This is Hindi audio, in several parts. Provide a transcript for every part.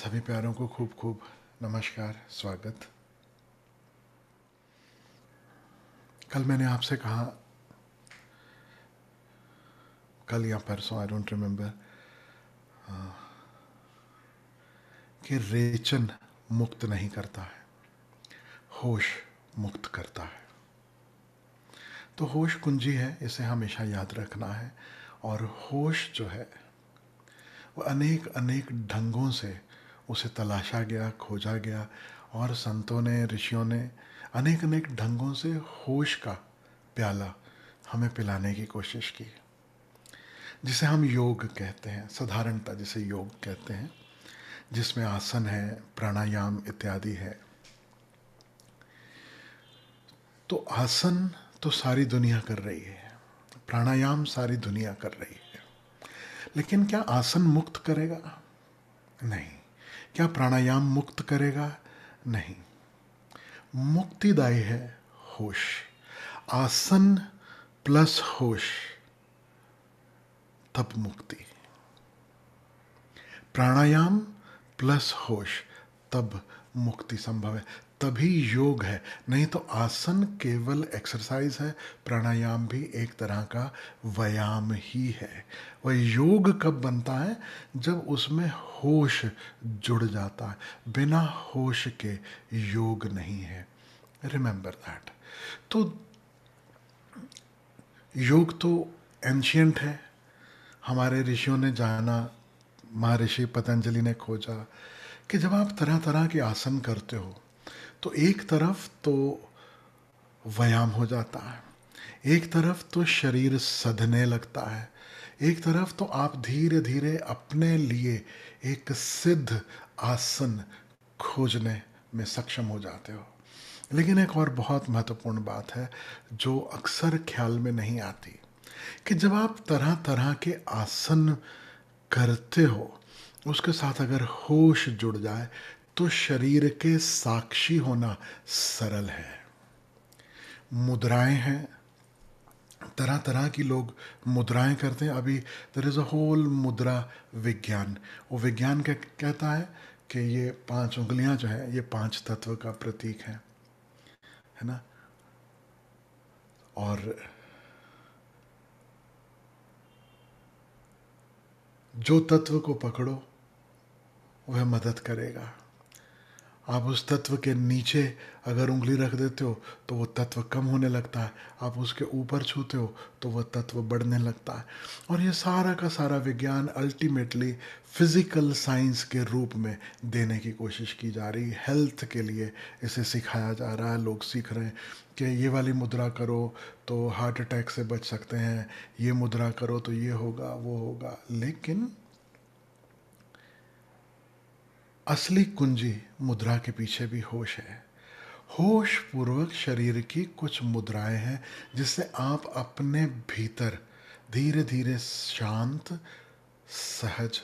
सभी प्यारों को खूब खूब नमस्कार, स्वागत। कल मैंने आपसे कहा, कल या परसों, आई डोंट रिमेम्बर, कि रेचन मुक्त नहीं करता है, होश मुक्त करता है। तो होश कुंजी है, इसे हमेशा याद रखना है। और होश जो है वो अनेक अनेक ढंगों से उसे तलाशा गया, खोजा गया, और संतों ने, ऋषियों ने अनेक अनेक ढंगों से होश का प्याला हमें पिलाने की कोशिश की, जिसे हम योग कहते हैं, साधारणतः जिसे योग कहते हैं, जिसमें आसन है, प्राणायाम इत्यादि है। तो आसन तो सारी दुनिया कर रही है, प्राणायाम सारी दुनिया कर रही है, लेकिन क्या आसन मुक्त करेगा? नहीं। क्या प्राणायाम मुक्त करेगा? नहीं। मुक्तिदायी है होश। आसन प्लस होश, तब मुक्ति। प्राणायाम प्लस होश, तब मुक्ति संभव है, तभी योग है। नहीं तो आसन केवल एक्सरसाइज है, प्राणायाम भी एक तरह का व्यायाम ही है। वह योग कब बनता है? जब उसमें होश जुड़ जाता है। बिना होश के योग नहीं है। Remember that. तो योग तो एंशियंट है, हमारे ऋषियों ने जाना, महर्षि पतंजलि ने खोजा कि जब आप तरह तरह के आसन करते हो तो एक तरफ तो व्यायाम हो जाता है, एक तरफ तो शरीर सधने लगता है, एक तरफ तो आप धीरे धीरे अपने लिए एक सिद्ध आसन खोजने में सक्षम हो जाते हो। लेकिन एक और बहुत महत्वपूर्ण बात है जो अक्सर ख्याल में नहीं आती, कि जब आप तरह तरह के आसन करते हो, उसके साथ अगर होश जुड़ जाए तो शरीर के साक्षी होना सरल है। मुद्राएं हैं, तरह तरह की लोग मुद्राएं करते हैं। अभी देयर इज़ अ होल मुद्रा विज्ञान। वो विज्ञान क्या कहता है कि ये 5 उंगलियां जो है, ये 5 तत्व का प्रतीक है ना। और जो तत्व को पकड़ो वह मदद करेगा। आप उस तत्व के नीचे अगर उंगली रख देते हो तो वो तत्व कम होने लगता है, आप उसके ऊपर छूते हो तो वह तत्व बढ़ने लगता है। और ये सारा का सारा विज्ञान अल्टीमेटली फिजिकल साइंस के रूप में देने की कोशिश की जा रही है। हेल्थ के लिए इसे सिखाया जा रहा है, लोग सीख रहे हैं कि ये वाली मुद्रा करो तो हार्ट अटैक से बच सकते हैं, ये मुद्रा करो तो ये होगा, वो होगा। लेकिन असली कुंजी मुद्रा के पीछे भी होश है। होश पूर्वक शरीर की कुछ मुद्राएं हैं जिससे आप अपने भीतर धीरे धीरे शांत, सहज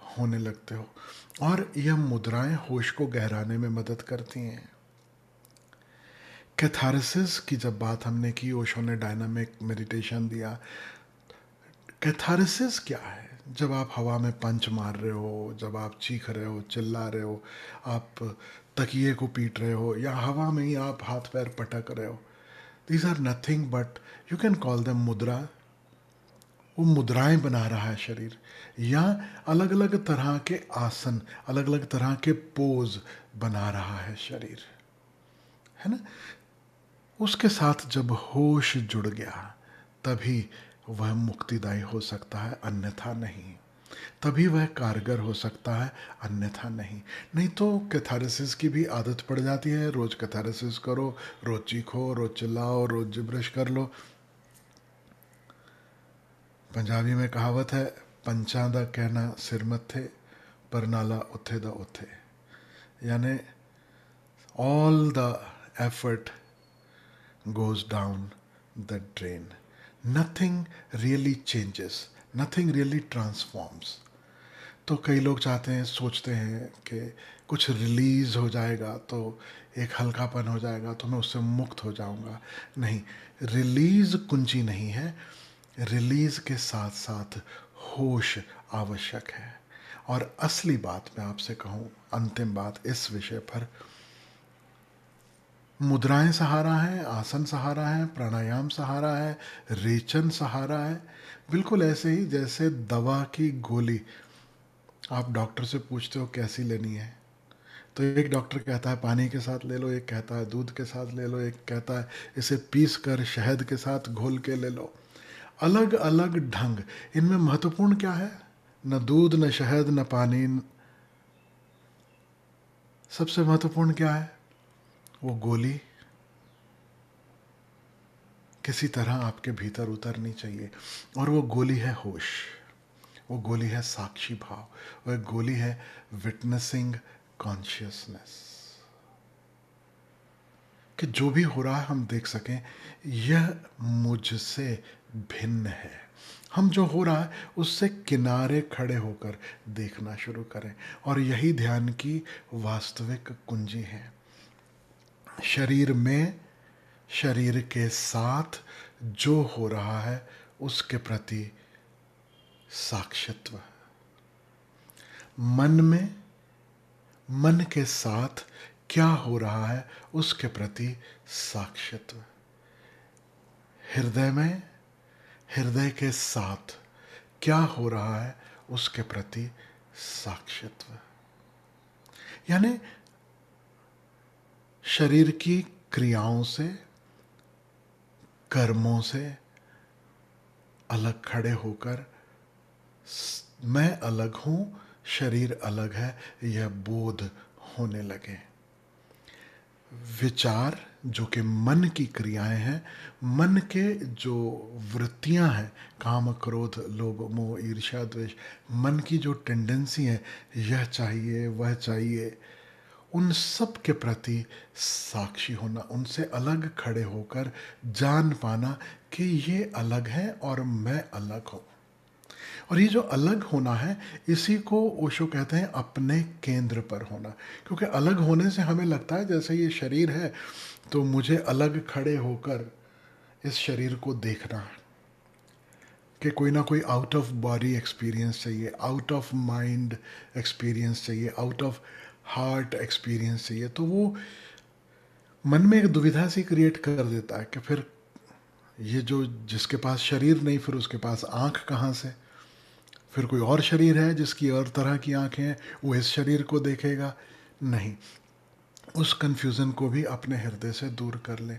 होने लगते हो। और यह मुद्राएं होश को गहराने में मदद करती हैं। कैथारसिस की जब बात हमने की, ओशो ने डायनामिक मेडिटेशन दिया। कैथारसिस क्या है? जब आप हवा में पंच मार रहे हो, जब आप चीख रहे हो, चिल्ला रहे हो, आप तकिए को पीट रहे हो, या हवा में ही आप हाथ पैर पटक रहे हो, these are nothing but, you can call them mudra. वो मुद्राएं बना रहा है शरीर, या अलग अलग तरह के आसन, अलग अलग तरह के पोज बना रहा है शरीर, है ना। उसके साथ जब होश जुड़ गया तभी वह मुक्तिदायी हो सकता है, अन्यथा नहीं। तभी वह कारगर हो सकता है, अन्यथा नहीं। नहीं तो कैथारसिस की भी आदत पड़ जाती है, रोज कैथारसिस करो, रोज चीखो, रोज चिल्लाओ, रोज जिब्रिश कर लो। पंजाबी में कहावत है, पंचा दा कहना सिर मत्थे, पर नाला उथे दा उथे। यानी all the effort goes down the drain. Nothing really changes, nothing really transforms. तो कई लोग चाहते हैं, सोचते हैं कि कुछ रिलीज़ हो जाएगा तो एक हल्कापन हो जाएगा तो मैं उससे मुक्त हो जाऊंगा। नहीं, रिलीज़ कुंजी नहीं है, रिलीज़ के साथ साथ होश आवश्यक है। और असली बात मैं आपसे कहूं, अंतिम बात इस विषय पर, मुद्राएं सहारा है, आसन सहारा है, प्राणायाम सहारा है, रेचन सहारा है। बिल्कुल ऐसे ही जैसे दवा की गोली आप डॉक्टर से पूछते हो कैसी लेनी है, तो एक डॉक्टर कहता है पानी के साथ ले लो, एक कहता है दूध के साथ ले लो, एक कहता है इसे पीस कर शहद के साथ घोल के ले लो। अलग अलग ढंग। इनमें महत्वपूर्ण क्या है? न दूध, न शहद, न पानी। सबसे महत्वपूर्ण क्या है? वो गोली किसी तरह आपके भीतर उतरनी चाहिए, और वो गोली है होश, वो गोली है साक्षी भाव, वो एक गोली है विटनेसिंग कॉन्शियसनेस, कि जो भी हो रहा है हम देख सकें यह मुझसे भिन्न है। हम जो हो रहा है उससे किनारे खड़े होकर देखना शुरू करें, और यही ध्यान की वास्तविक कुंजी है। शरीर में, शरीर के साथ जो हो रहा है उसके प्रति साक्षित्व। मन में, मन के साथ क्या हो रहा है उसके प्रति साक्षित्व। हृदय में, हृदय के साथ क्या हो रहा है उसके प्रति साक्षित्व। यानी शरीर की क्रियाओं से, कर्मों से अलग खड़े होकर मैं अलग हूं, शरीर अलग है, यह बोध होने लगे। विचार जो कि मन की क्रियाएं हैं, मन के जो वृत्तियां हैं, काम, क्रोध, लोभ, मोह, ईर्ष्या, द्वेष, मन की जो टेंडेंसी है, यह चाहिए वह चाहिए, उन सब के प्रति साक्षी होना, उनसे अलग खड़े होकर जान पाना कि ये अलग है और मैं अलग हूं। और ये जो अलग होना है, इसी को ओशो कहते हैं अपने केंद्र पर होना। क्योंकि अलग होने से हमें लगता है जैसे ये शरीर है तो मुझे अलग खड़े होकर इस शरीर को देखना है, कि कोई ना कोई आउट ऑफ बॉडी एक्सपीरियंस चाहिए, आउट ऑफ माइंड एक्सपीरियंस चाहिए, आउट ऑफ हार्ट एक्सपीरियंस चाहिए। तो वो मन में एक दुविधा सी क्रिएट कर देता है कि फिर ये जो, जिसके पास शरीर नहीं, फिर उसके पास आँख कहाँ से? फिर कोई और शरीर है जिसकी और तरह की आँखें हैं, वो इस शरीर को देखेगा? नहीं। उस कन्फ्यूज़न को भी अपने हृदय से दूर कर ले।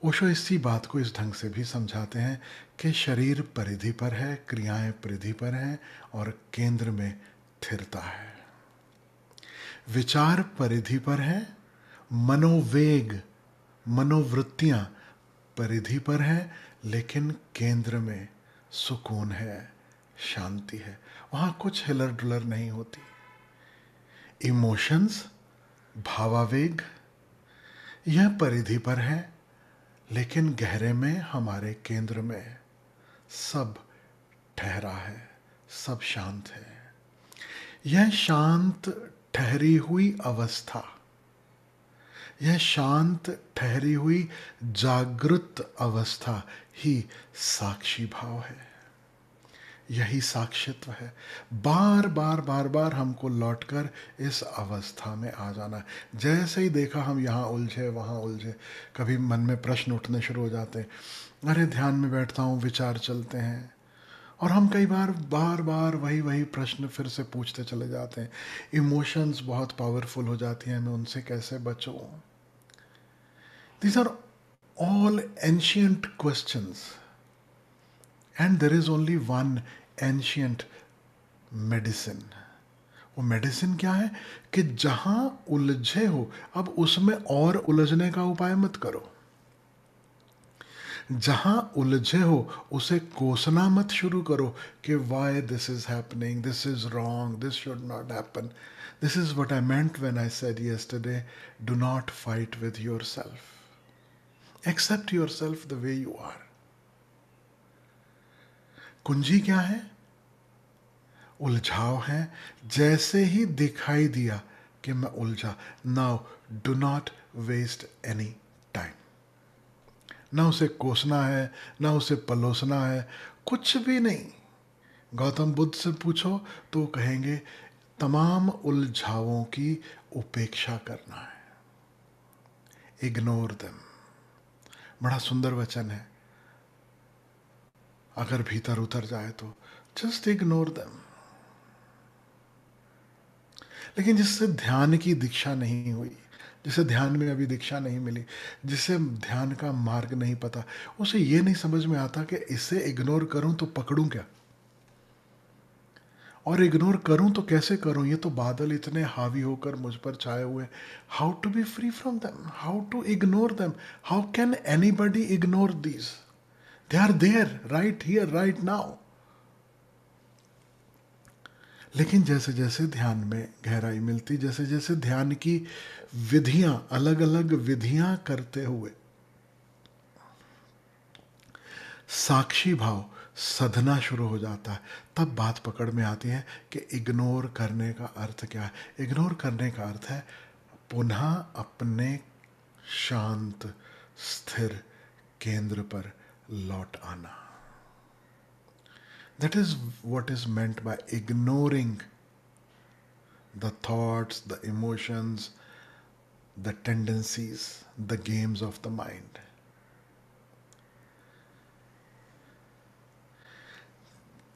ओशो इसी बात को इस ढंग से भी समझाते हैं कि शरीर परिधि पर है, क्रियाएं परिधि पर हैं, और केंद्र में स्थिरता है। विचार परिधि पर है, मनोवेग, मनोवृत्तियां परिधि पर हैं, लेकिन केंद्र में सुकून है, शांति है, वहां कुछ हिलर डुलर नहीं होती। इमोशंस, भावावेग, यह परिधि पर है, लेकिन गहरे में हमारे केंद्र में सब ठहरा है, सब शांत है। यह शांत ठहरी हुई अवस्था, यह शांत ठहरी हुई जागृत अवस्था ही साक्षी भाव है, यही साक्षित्व है। बार बार बार बार हमको लौटकर इस अवस्था में आ जाना है। जैसे ही देखा हम यहाँ उलझे वहाँ उलझे, कभी मन में प्रश्न उठने शुरू हो जाते हैं, अरे ध्यान में बैठता हूँ, विचार चलते हैं, और हम कई बार बार बार वही वही प्रश्न फिर से पूछते चले जाते हैं। इमोशंस बहुत पावरफुल हो जाती हैं, मैं उनसे कैसे बचूं? These are all ancient questions, and there is only one ancient medicine. वो मेडिसिन क्या है? कि जहां उलझे हो, अब उसमें और उलझने का उपाय मत करो। जहां उलझे हो उसे कोसना मत शुरू करो कि why this is happening, this is wrong, this should not happen, this is what I meant when I said yesterday, do not fight with yourself, accept yourself the way you are. कुंजी क्या है? उलझाव है। जैसे ही दिखाई दिया कि मैं उलझा, now do not waste any time. ना उसे कोसना है, ना उसे पलोसना है, कुछ भी नहीं। गौतम बुद्ध से पूछो तो वो कहेंगे तमाम उलझावों की उपेक्षा करना है, इग्नोर देम। बड़ा सुंदर वचन है, अगर भीतर उतर जाए तो जस्ट इग्नोर देम। लेकिन जिससे ध्यान की दीक्षा नहीं हुई, जिसे ध्यान में अभी दीक्षा नहीं मिली, जिसे ध्यान का मार्ग नहीं पता, उसे ये नहीं समझ में आता कि इसे इग्नोर करूं तो पकड़ूं क्या, और इग्नोर करूं तो कैसे करूं, ये तो बादल इतने हावी होकर मुझ पर छाए हुए। How to be free from them, how to ignore them, how can anybody ignore these, they are there right here right now. लेकिन जैसे जैसे ध्यान में गहराई मिलती, जैसे जैसे ध्यान की विधियां, अलग अलग विधियां करते हुए साक्षी भाव सधना शुरू हो जाता है, तब बात पकड़ में आती है कि इग्नोर करने का अर्थ क्या है। इग्नोर करने का अर्थ है पुनः अपने शांत स्थिर केंद्र पर लौट आना। That is what is meant by ignoring the thoughts, the emotions, the tendencies, the games of the mind.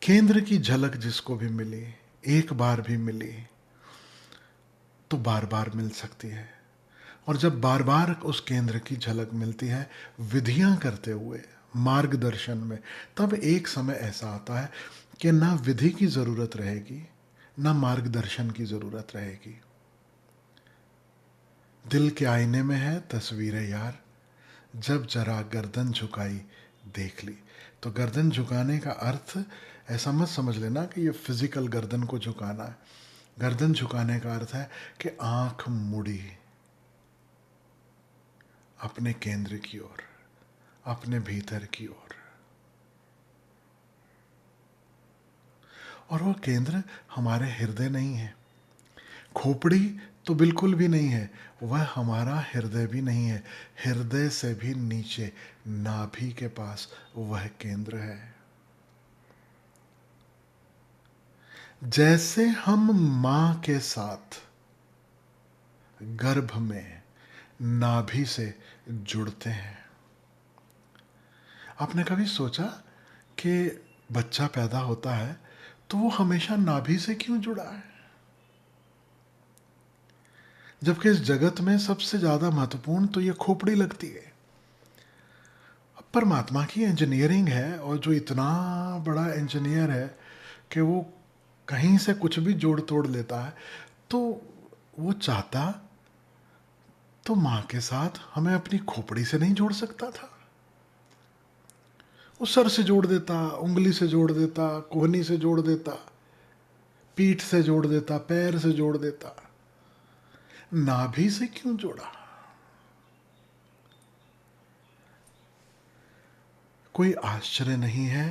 केंद्र की झलक जिसको भी मिली, एक बार भी मिली तो बार बार मिल सकती है, और जब बार बार उस केंद्र की झलक मिलती है विधियां करते हुए मार्गदर्शन में, तब एक समय ऐसा आता है कि ना विधि की जरूरत रहेगी, ना मार्गदर्शन की जरूरत रहेगी। दिल के आईने में है तस्वीरें यार, जब जरा गर्दन झुकाई देख ली। तो गर्दन झुकाने का अर्थ ऐसा मत समझ लेना कि ये फिजिकल गर्दन को झुकाना है। गर्दन झुकाने का अर्थ है कि आंख मुड़ी अपने केंद्र की ओर, अपने भीतर की ओर। और वो केंद्र हमारे हृदय नहीं है, खोपड़ी तो बिल्कुल भी नहीं है, वह हमारा हृदय भी नहीं है। हृदय से भी नीचे नाभि के पास वह केंद्र है। जैसे हम मां के साथ गर्भ में नाभि से जुड़ते हैं, आपने कभी सोचा कि बच्चा पैदा होता है तो वो हमेशा नाभि से क्यों जुड़ा है, जबकि इस जगत में सबसे ज्यादा महत्वपूर्ण तो ये खोपड़ी लगती है। परमात्मा की इंजीनियरिंग है, और जो इतना बड़ा इंजीनियर है कि वो कहीं से कुछ भी जोड़ तोड़ लेता है, तो वो चाहता तो मां के साथ हमें अपनी खोपड़ी से नहीं जोड़ सकता था? वो सर से जोड़ देता, उंगली से जोड़ देता, कोहनी से जोड़ देता, पीठ से जोड़ देता, पैर से जोड़ देता। नाभि से क्यों जोड़ा? कोई आश्चर्य नहीं है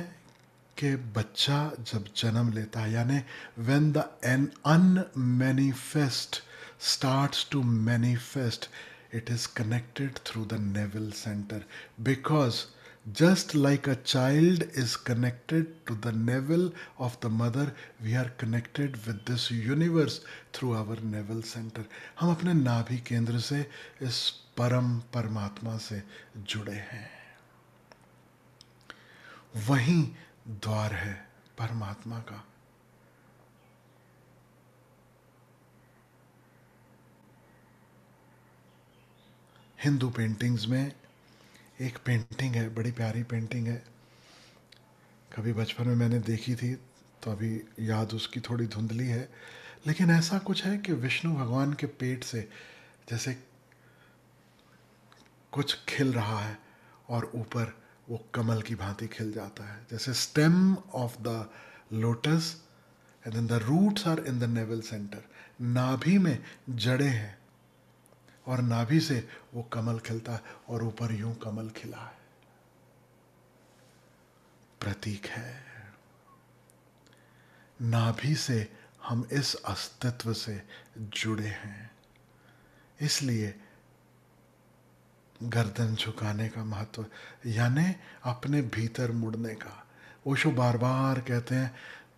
कि बच्चा जब जन्म लेता है, यानी when the an unmanifest starts to manifest, it is connected through the navel center, because just like a child is connected to the navel of the mother, we are connected with this universe through our navel center. हम अपने नाभि केंद्र से इस परम परमात्मा से जुड़े हैं। वहीं द्वार है परमात्मा का। हिंदू पेंटिंग्स में एक पेंटिंग है, बड़ी प्यारी पेंटिंग है, कभी बचपन में मैंने देखी थी तो अभी याद उसकी थोड़ी धुंधली है, लेकिन ऐसा कुछ है कि विष्णु भगवान के पेट से जैसे कुछ खिल रहा है और ऊपर वो कमल की भांति खिल जाता है, जैसे stem of the lotus and then the roots are in the navel center. नाभि में जड़ें हैं और नाभि से वो कमल खिलता है और ऊपर यूं कमल खिला है। प्रतीक है, नाभि से हम इस अस्तित्व से जुड़े हैं। इसलिए गर्दन झुकाने का महत्व, यानी अपने भीतर मुड़ने का। ओशो बार बार कहते हैं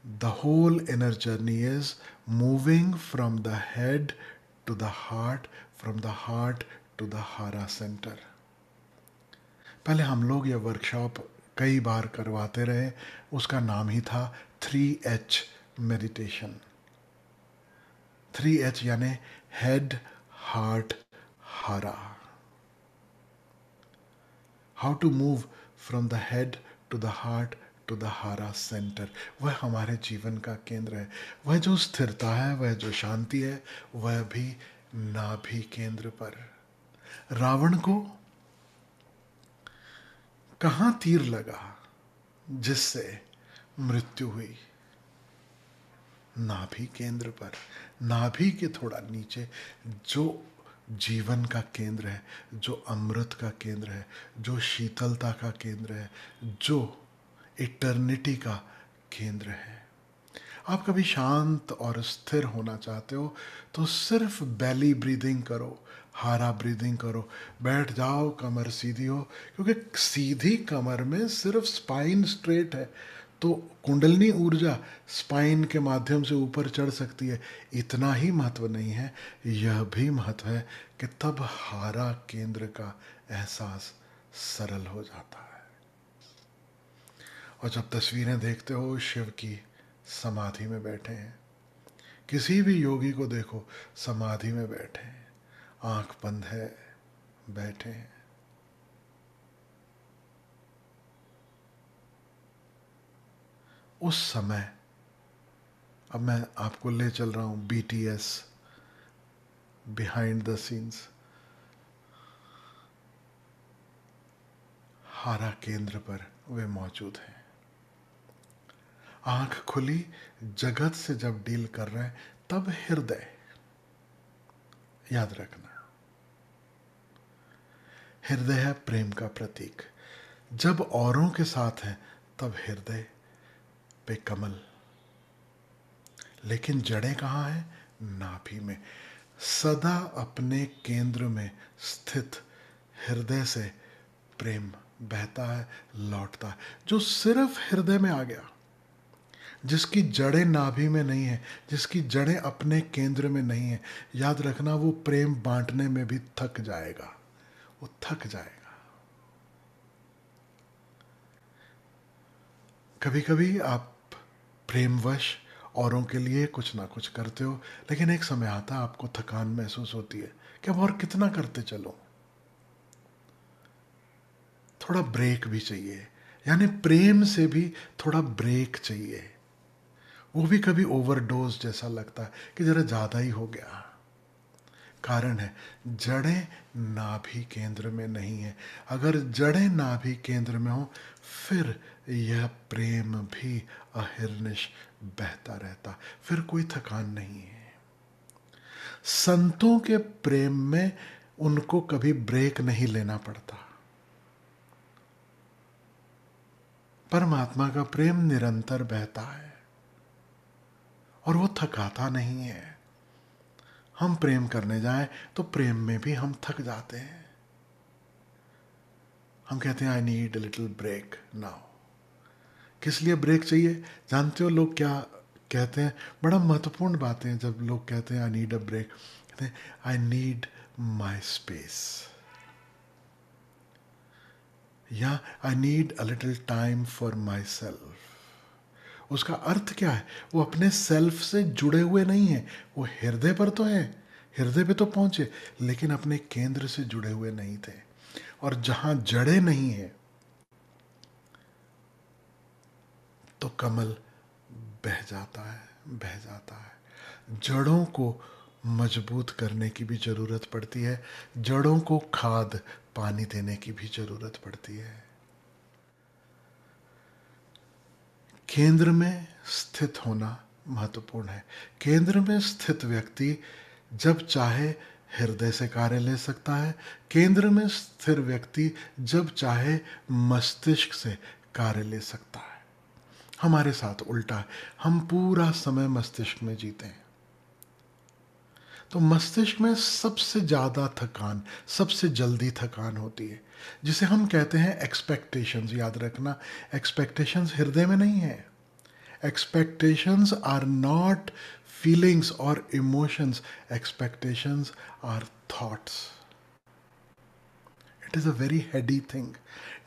The whole inner journey is moving from the head to the heart, from the heart to the hara center. पहले हम लोग ये वर्कशॉप कई बार करवाते रहे, उसका नाम ही था 3H मेडिटेशन. 3H यानी head, heart, hara. How to move from the head to the heart to the hara center. वह हमारे जीवन का केंद्र है. वह जो स्थिरता है, वह जो शांति है, वह भी नाभि केंद्र पर. रावण को कहाँ तीर लगा जिससे मृत्यु हुई? नाभि केंद्र पर. नाभि के थोड़ा नीचे जो जीवन का केंद्र है, जो अमृत का केंद्र है, जो शीतलता का केंद्र है, जो इटर्निटी का केंद्र है. आप कभी शांत और स्थिर होना चाहते हो तो सिर्फ बेली ब्रीदिंग करो, हारा ब्रीदिंग करो. बैठ जाओ, कमर सीधी हो, क्योंकि सीधी कमर में सिर्फ स्पाइन स्ट्रेट है, तो कुंडलनी ऊर्जा स्पाइन के माध्यम से ऊपर चढ़ सकती है. इतना ही महत्व नहीं है, यह भी महत्व है कि तब हारा केंद्र का एहसास सरल हो जाता है. और जब तस्वीरें देखते हो शिव की समाधि में बैठे हैं, किसी भी योगी को देखो समाधि में बैठे हैं, आंख बंद है, बैठे हैं. उस समय, अब मैं आपको ले चल रहा हूं BTS, बिहाइंड द सीन्स. हारा केंद्र पर वे मौजूद हैं. आंख खुली, जगत से जब डील कर रहे हैं, तब हृदय, याद रखना, हृदय है प्रेम का प्रतीक. जब औरों के साथ है तब हृदय पे कमल. लेकिन जड़ें कहाँ हैं? नाभि में. सदा अपने केंद्र में स्थित हृदय से प्रेम बहता है, लौटता है. जो सिर्फ हृदय में आ गया, जिसकी जड़ें नाभि में नहीं है, जिसकी जड़ें अपने केंद्र में नहीं है, याद रखना वो प्रेम बांटने में भी थक जाएगा. वो थक जाएगा. कभी कभी आप प्रेमवश औरों के लिए कुछ ना कुछ करते हो, लेकिन एक समय आता है आपको थकान महसूस होती है कि अब और कितना करते चलो. थोड़ा ब्रेक भी चाहिए. यानी प्रेम से भी थोड़ा ब्रेक चाहिए. वो भी कभी ओवरडोज जैसा लगता है कि जरा ज़्यादा ही हो गया. कारण है, जड़ें नाभि केंद्र में नहीं है. अगर जड़ें नाभि केंद्र में हो, फिर यह प्रेम भी अहिर्निश बहता रहता, फिर कोई थकान नहीं है. संतों के प्रेम में उनको कभी ब्रेक नहीं लेना पड़ता. परमात्मा का प्रेम निरंतर बहता है और वो थकाता नहीं है. हम प्रेम करने जाएं तो प्रेम में भी हम थक जाते हैं. हम कहते हैं I need a little break now. किस लिए ब्रेक चाहिए? जानते हो लोग क्या कहते हैं? बड़ा महत्वपूर्ण बातें हैं जब लोग कहते हैं आई नीड अ ब्रेक. कहते हैं आई नीड माई स्पेस, या आई need a little time for my self. उसका अर्थ क्या है? वो अपने सेल्फ से जुड़े हुए नहीं है. वो हृदय पर तो है, हृदय पे तो पहुंचे, लेकिन अपने केंद्र से जुड़े हुए नहीं थे. और जहां जड़ें नहीं है तो कमल बह जाता है, बह जाता है. जड़ों को मजबूत करने की भी जरूरत पड़ती है. जड़ों को खाद पानी देने की भी जरूरत पड़ती है. केंद्र में स्थित होना महत्वपूर्ण है. केंद्र में स्थित व्यक्ति जब चाहे हृदय से कार्य ले सकता है. केंद्र में स्थिर व्यक्ति जब चाहे मस्तिष्क से कार्य ले सकता है. हमारे साथ उल्टा है. हम पूरा समय मस्तिष्क में जीते हैं. तो मस्तिष्क में सबसे ज़्यादा थकान, सबसे जल्दी थकान होती है, जिसे हम कहते हैं एक्सपेक्टेशंस. याद रखना, एक्सपेक्टेशंस हृदय में नहीं है, Expectations are not feelings or emotions. Expectations are thoughts. It is a very Heidi thing.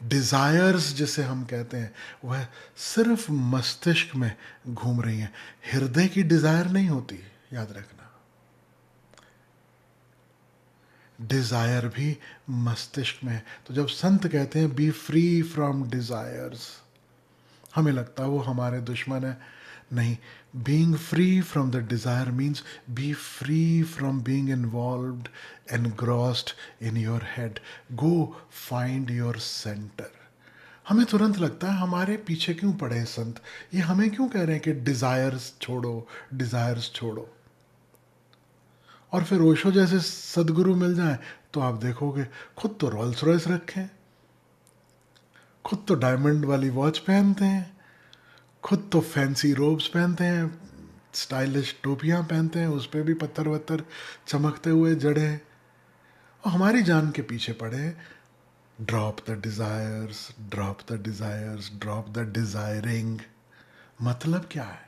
Desires जिसे हम कहते हैं वह सिर्फ मस्तिष्क में घूम रही हैं. हृदय की डिज़ायर नहीं होती, याद रखना. डिज़ायर भी मस्तिष्क में है. तो जब संत कहते हैं बी फ्री फ्रॉम डिज़ायर्स, हमें लगता है वो हमारे दुश्मन है. नहीं. Being free from the desire means B free from being involved, engrossed in your head. Go find your centre. हमें तुरंत लगता है हमारे पीछे क्यों पड़े हैं संत, ये हमें क्यों कह रहे हैं कि डिज़ायर्स छोड़ो, डिज़ायर्स छोड़ो. और फिर ओशो जैसे सदगुरु मिल जाए तो आप देखोगे खुद तो रोल्स रॉयस रखे हैं, खुद तो डायमंड वाली वॉच पहनते हैं, खुद तो फैंसी रोब्स पहनते हैं, स्टाइलिश टोपियां पहनते हैं, उस पर भी पत्थर वत्थर चमकते हुए जड़े, और हमारी जान के पीछे पड़े. Drop the desires, drop the desires, drop the desiring. मतलब क्या है?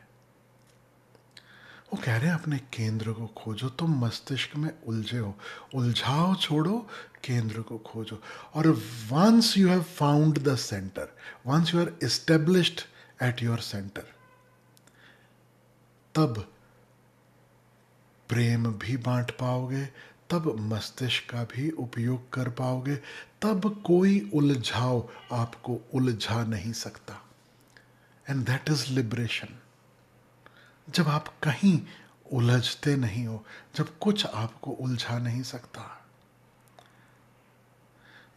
वो कह रहे हैं अपने केंद्र को खोजो. तुम मस्तिष्क में उलझे हो, उलझाओ छोड़ो, केंद्र को खोजो. और once you have found the center, once you are established at your center, तब प्रेम भी बांट पाओगे, तब मस्तिष्क का भी उपयोग कर पाओगे, तब कोई उलझाओ आपको उलझा नहीं सकता. And that is liberation. जब आप कहीं उलझते नहीं हो, जब कुछ आपको उलझा नहीं सकता.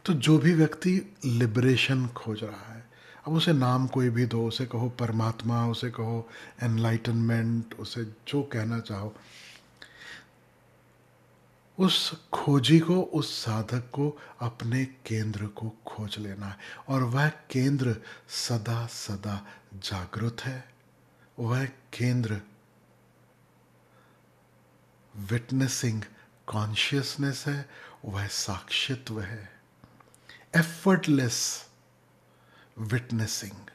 तो जो भी व्यक्ति लिबरेशन खोज रहा है, अब उसे नाम कोई भी दो, उसे कहो परमात्मा, उसे कहो एनलाइटनमेंट, उसे जो कहना चाहो, उस खोजी को, उस साधक को अपने केंद्र को खोज लेना है. और वह केंद्र सदा सदा जागृत है. वह केंद्र विटनेसिंग कॉन्शियसनेस है. वह साक्षित्व है, एफर्टलेस विटनेसिंग.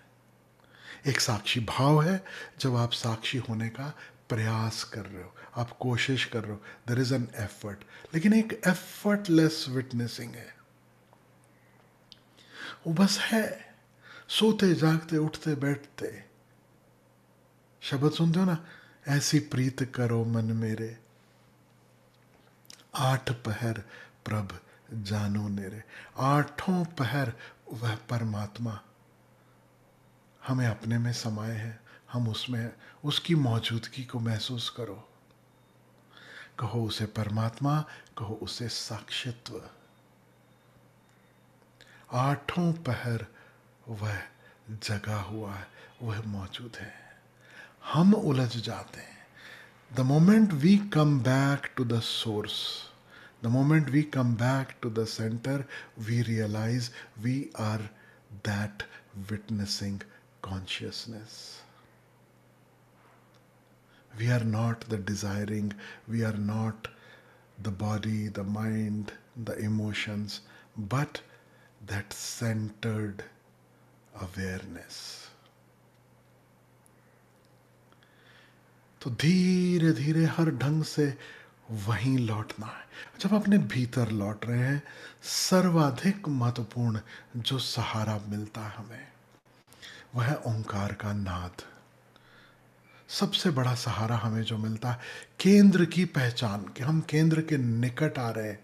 एक साक्षी भाव है जब आप साक्षी होने का प्रयास कर रहे हो, आप कोशिश कर रहे हो, देयर इज एन एफर्ट. लेकिन एक एफर्टलेस विटनेसिंग है, वो बस है. सोते जागते उठते बैठते शब्द सुनते हो ना, ऐसी प्रीत करो मन मेरे, आठ पहर प्रभ जानो नेरे. आठों पहर वह परमात्मा हमें अपने में समाये है, हम उसमें हैं. उसकी मौजूदगी को महसूस करो. कहो उसे परमात्मा, कहो उसे साक्षित्व. आठों पहर वह जगा हुआ है, वह मौजूद है. हम उलझ जाते हैं. The moment we come back to the source, the moment we come back to the center, we realize we are that witnessing consciousness. We are not the desiring, we are not the body, the mind, the emotions, but that centered awareness. तो धीरे धीरे हर ढंग से वहीं लौटना है. जब अपने भीतर लौट रहे हैं, सर्वाधिक महत्वपूर्ण जो सहारा मिलता है हमें, वह है ओंकार का नाद. सबसे बड़ा सहारा हमें जो मिलता है, केंद्र की पहचान, कि हम केंद्र के निकट आ रहे हैं.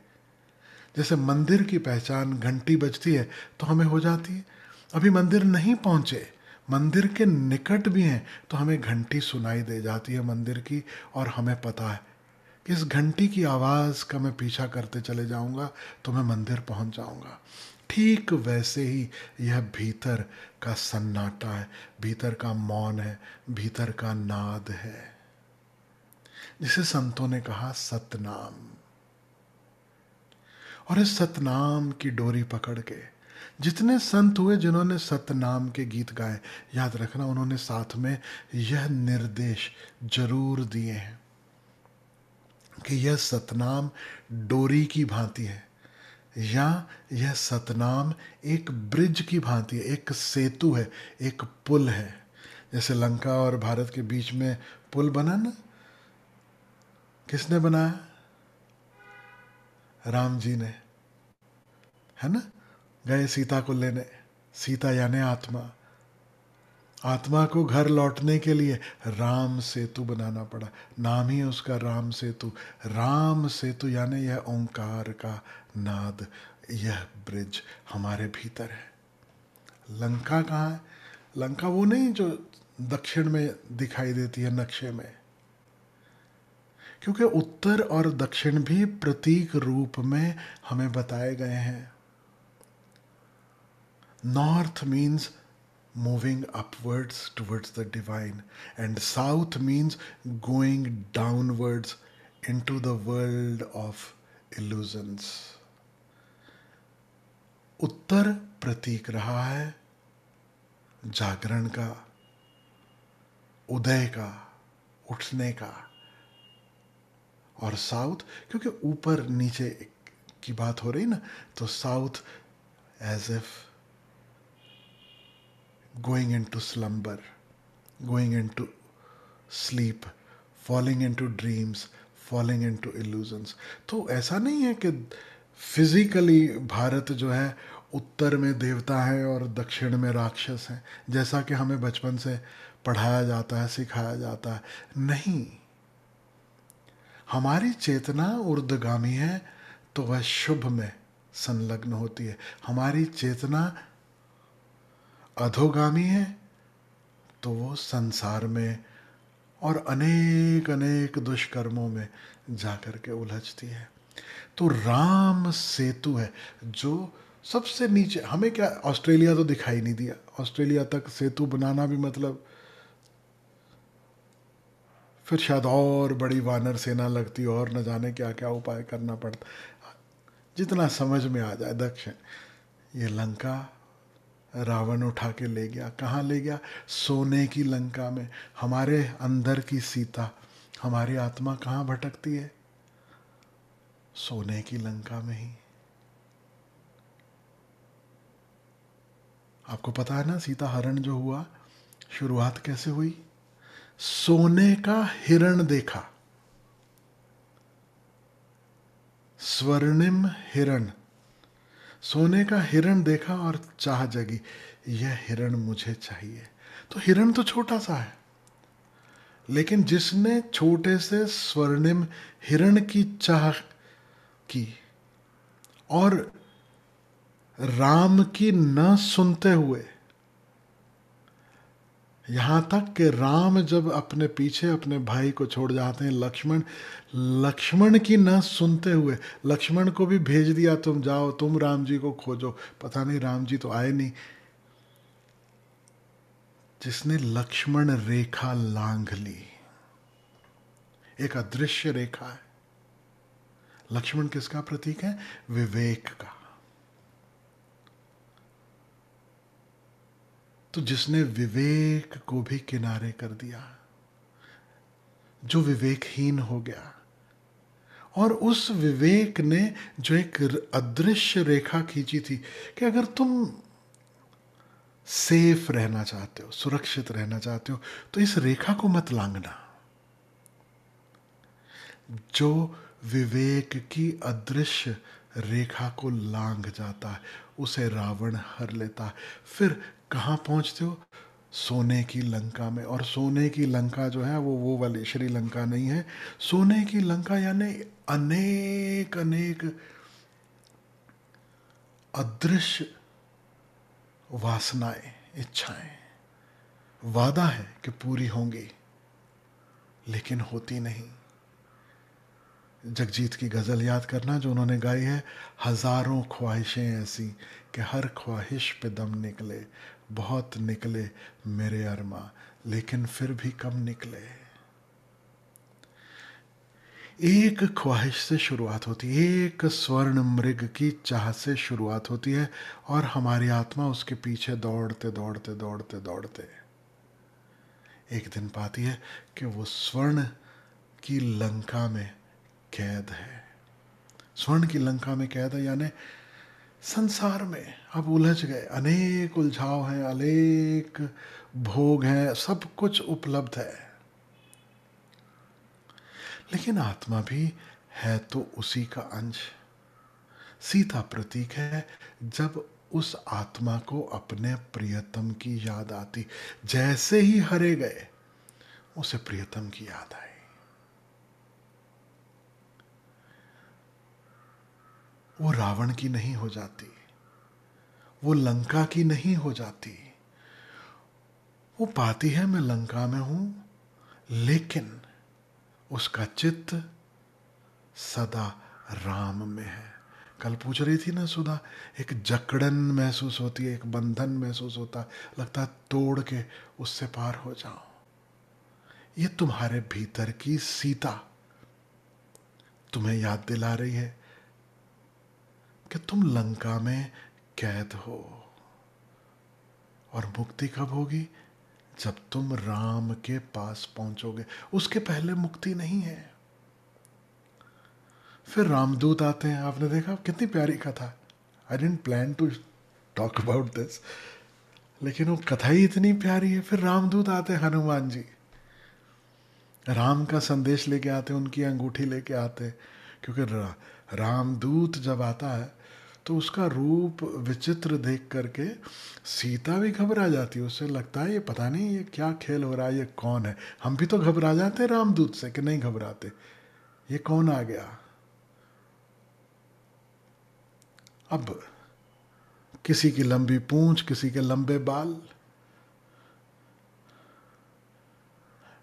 जैसे मंदिर की पहचान, घंटी बजती है तो हमें हो जाती है. अभी मंदिर नहीं पहुंचे, मंदिर के निकट भी हैं तो हमें घंटी सुनाई दे जाती है मंदिर की, और हमें पता है कि इस घंटी की आवाज़ का मैं पीछा करते चले जाऊंगा तो मैं मंदिर पहुंच जाऊंगा. ठीक वैसे ही यह भीतर का सन्नाटा है, भीतर का मौन है, भीतर का नाद है, जिसे संतों ने कहा सतनाम. और इस सतनाम की डोरी पकड़ के जितने संत हुए जिन्होंने सतनाम के गीत गाए, याद रखना उन्होंने साथ में यह निर्देश जरूर दिए हैं कि यह सतनाम डोरी की भांति है, या यह सतनाम एक ब्रिज की भांति है, एक सेतु है, एक पुल है, जैसे लंका और भारत के बीच में पुल बना ना, किसने बनाया? राम जी ने, है ना? गए सीता को लेने, सीता यानी आत्मा, आत्मा को घर लौटने के लिए राम सेतु बनाना पड़ा। नाम ही उसका राम सेतु। राम सेतु यानी यह ओंकार का नाद, यह ब्रिज हमारे भीतर है। लंका कहाँ है? लंका वो नहीं जो दक्षिण में दिखाई देती है नक्शे में, क्योंकि उत्तर और दक्षिण भी प्रतीक रूप में हमें बताए गए हैं। North means moving upwards towards the divine, and south means going downwards into the world of illusions. उत्तर प्रतीक रहा है जागरण का, उदय का, उठने का, और साउथ क्योंकि ऊपर नीचे की बात हो रही ना, तो south as if going into slumber, going into sleep, falling into dreams, falling into illusions. तो ऐसा नहीं है कि फिजिकली भारत जो है उत्तर में देवता है और दक्षिण में राक्षस हैं, जैसा कि हमें बचपन से पढ़ाया जाता है, सिखाया जाता है। नहीं, हमारी चेतना ऊर्ध्वगामी है तो वह शुभ में संलग्न होती है, हमारी चेतना अधोगामी है तो वो संसार में और अनेक अनेक दुष्कर्मों में जाकर के उलझती है। तो राम सेतु है जो सबसे नीचे। हमें क्या, ऑस्ट्रेलिया तो दिखाई नहीं दिया, ऑस्ट्रेलिया तक सेतु बनाना भी मतलब फिर शायद और बड़ी वानर सेना लगती और न जाने क्या क्या उपाय करना पड़ता, जितना समझ में आ जाए। दक्षिण, ये लंका रावण उठा के ले गया। कहाँ ले गया? सोने की लंका में। हमारे अंदर की सीता, हमारी आत्मा कहाँ भटकती है? सोने की लंका में ही। आपको पता है ना, सीता हरण जो हुआ, शुरुआत कैसे हुई? सोने का हिरण देखा, स्वर्णिम हिरण, सोने का हिरण देखा और चाह जगी, यह हिरण मुझे चाहिए। तो हिरण तो छोटा सा है, लेकिन जिसने छोटे से स्वर्णिम हिरण की चाह की और राम की न सुनते हुए, यहां तक कि राम जब अपने पीछे अपने भाई को छोड़ जाते हैं, लक्ष्मण की न सुनते हुए लक्ष्मण को भी भेज दिया, तुम जाओ, तुम राम जी को खोजो। पता नहीं राम जी तो आए नहीं। जिसने लक्ष्मण रेखा लांघ ली, एक अदृश्य रेखा है। लक्ष्मण किसका प्रतीक है? विवेक का। तो जिसने विवेक को भी किनारे कर दिया, जो विवेकहीन हो गया, और उस विवेक ने जो एक अदृश्य रेखा खींची थी कि अगर तुम सेफ रहना चाहते हो, सुरक्षित रहना चाहते हो, तो इस रेखा को मत लांघना। जो विवेक की अदृश्य रेखा को लांघ जाता है, उसे रावण हर लेता है। फिर कहाँ पहुंचते हो? सोने की लंका में। और सोने की लंका जो है वो वाली श्रीलंका नहीं है। सोने की लंका यानी अनेक अनेक अदृश्य वासनाएं, इच्छाएं, वादा है कि पूरी होंगी, लेकिन होती नहीं। जगजीत की गज़ल याद करना जो उन्होंने गाई है, हजारों ख्वाहिशें ऐसी कि हर ख्वाहिश पे दम निकले, बहुत निकले मेरे अरमा, लेकिन फिर भी कम निकले। एक ख्वाहिश से शुरुआत होती है, एक स्वर्ण मृग की चाह से शुरुआत होती है, और हमारी आत्मा उसके पीछे दौड़ते दौड़ते दौड़ते दौड़ते एक दिन पाती है कि वो स्वर्ण की लंका में कैद है। स्वर्ण की लंका में कैद है, यानी संसार में अब उलझ गए, अनेक उलझाव हैं, अनेक भोग हैं, सब कुछ उपलब्ध है, लेकिन आत्मा भी है तो उसी का अंश। सीता प्रतीक है, जब उस आत्मा को अपने प्रियतम की याद आती, जैसे ही हरे गए उसे प्रियतम की याद आई। वो रावण की नहीं हो जाती, वो लंका की नहीं हो जाती। वो पाती है मैं लंका में हूं, लेकिन उसका चित्त सदा राम में है। कल पूछ रही थी ना सुधा, एक जकड़न महसूस होती है, एक बंधन महसूस होता, लगता है तोड़ के उससे पार हो जाओ। ये तुम्हारे भीतर की सीता तुम्हें याद दिला रही है कि तुम लंका में कैद हो, और मुक्ति कब होगी? जब तुम राम के पास पहुंचोगे, उसके पहले मुक्ति नहीं है। फिर रामदूत आते हैं, आपने देखा कितनी प्यारी कथा। I don't plan to talk about this, लेकिन वो कथा ही इतनी प्यारी है। फिर रामदूत आते हैं, हनुमान जी राम का संदेश लेके आते हैं, उनकी अंगूठी लेके आते हैं। क्योंकि रामदूत जब आता है तो उसका रूप विचित्र देख करके सीता भी घबरा जाती है। उससे लगता है ये पता नहीं ये क्या खेल हो रहा है, ये कौन है। हम भी तो घबरा जाते हैं रामदूत से, कि नहीं घबराते? ये कौन आ गया? अब किसी की लंबी पूंछ, किसी के लंबे बाल,